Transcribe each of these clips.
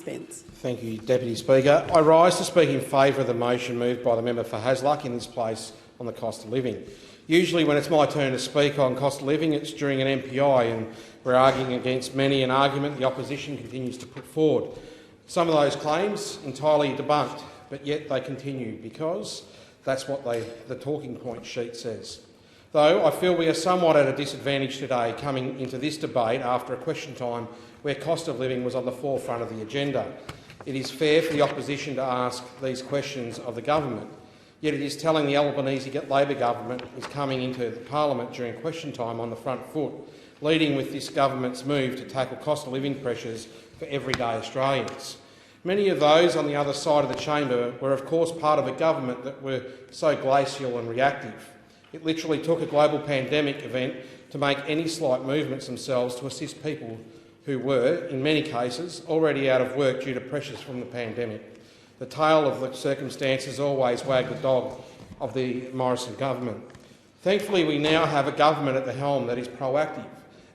Spence. Thank you, Deputy Speaker. I rise to speak in favour of the motion moved by the member for Hasluck in this place on the cost of living. Usually when it's my turn to speak on cost of living, it's during an MPI and we're arguing against many an argument the opposition continues to put forward. Some of those claims entirely debunked, but yet they continue because that's what the talking point sheet says. Though I feel we are somewhat at a disadvantage today coming into this debate after a question time where cost of living was on the forefront of the agenda. It is fair for the opposition to ask these questions of the government, yet it is telling the Albanese Labor government is coming into the parliament during question time on the front foot, leading with this government's move to tackle cost of living pressures for everyday Australians. Many of those on the other side of the chamber were of course part of a government that were so glacial and reactive. It literally took a global pandemic event to make any slight movements themselves to assist people who were, in many cases, already out of work due to pressures from the pandemic. The tail of the circumstances always wagged the dog of the Morrison government. Thankfully, we now have a government at the helm that is proactive,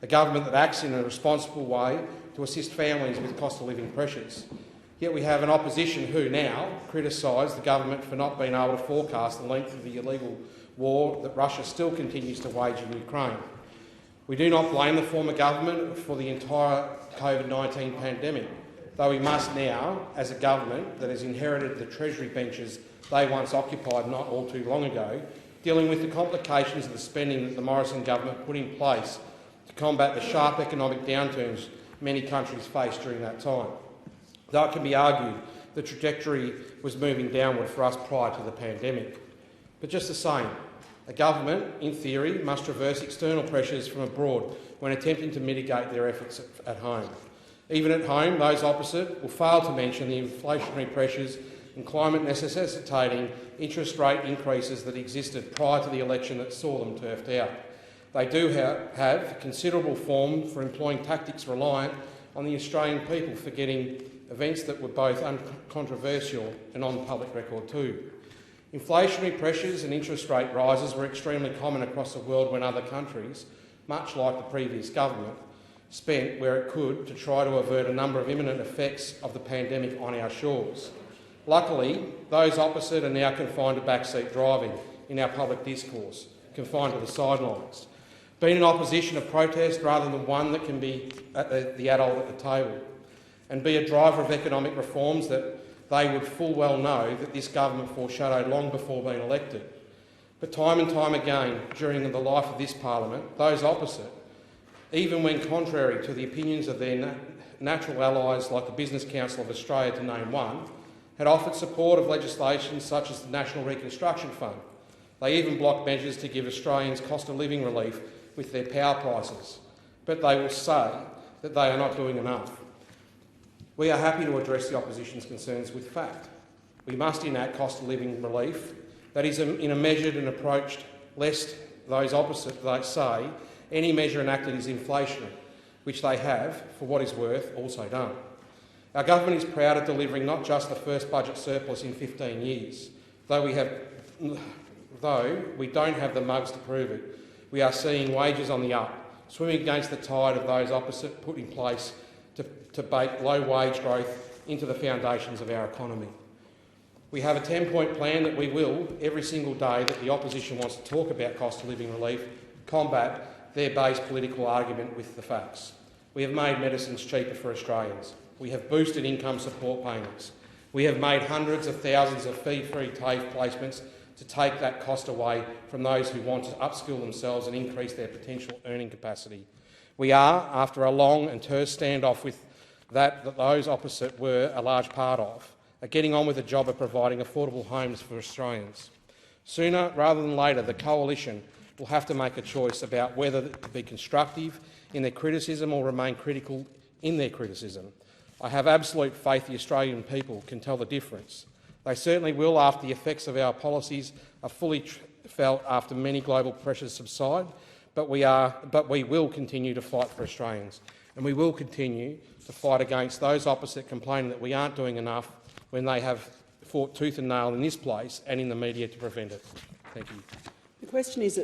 a government that acts in a responsible way to assist families with cost of living pressures. Yet we have an opposition who now criticise the government for not being able to forecast the length of the illegal war that Russia still continues to wage in Ukraine. We do not blame the former government for the entire COVID-19 pandemic, though we must now, as a government that has inherited the Treasury benches they once occupied not all too long ago, dealing with the complications of the spending that the Morrison government put in place to combat the sharp economic downturns many countries faced during that time. Though it can be argued the trajectory was moving downward for us prior to the pandemic. But just the same, a government, in theory, must reverse external pressures from abroad when attempting to mitigate their efforts at home. Even at home, those opposite will fail to mention the inflationary pressures and climate necessitating interest rate increases that existed prior to the election that saw them turfed out. They do have considerable form for employing tactics reliant on the Australian people forgetting events that were both uncontroversial and on public record too. Inflationary pressures and interest rate rises were extremely common across the world when other countries, much like the previous government, spent where it could to try to avert a number of imminent effects of the pandemic on our shores. Luckily, those opposite are now confined to backseat driving in our public discourse, confined to the sidelines, being an opposition of protest rather than one that can be the adult at the table, and be a driver of economic reforms that they would full well know that this government foreshadowed long before being elected. But time and time again, during the life of this parliament, those opposite, even when contrary to the opinions of their natural allies like the Business Council of Australia, to name one, had offered support of legislation such as the National Reconstruction Fund. They even blocked measures to give Australians cost of living relief with their power prices. But they will say that they are not doing enough. We are happy to address the opposition's concerns with fact. We must enact cost of living relief that is in a measured and approached, lest those opposite they say any measure enacted is inflationary, which they have, for what is worth, also done. Our government is proud of delivering not just the first budget surplus in 15 years, though we don't have the mugs to prove it. We are seeing wages on the up, swimming against the tide of those opposite put in place to bake low wage growth into the foundations of our economy. We have a 10-point plan that we will, every single day that the opposition wants to talk about cost of living relief, combat their base political argument with the facts. We have made medicines cheaper for Australians. We have boosted income support payments. We have made hundreds of thousands of fee-free TAFE placements to take that cost away from those who want to upskill themselves and increase their potential earning capacity. We are, after a long and terse standoff with that those opposite were a large part of, are getting on with the job of providing affordable homes for Australians. Sooner rather than later, the coalition will have to make a choice about whether to be constructive in their criticism or remain critical in their criticism. I have absolute faith the Australian people can tell the difference. They certainly will after the effects of our policies are fully felt after many global pressures subside, but we will continue to fight for Australians, and we will continue to fight against those opposite complaining that we aren't doing enough when they have fought tooth and nail in this place and in the media to prevent it. Thank you. The question is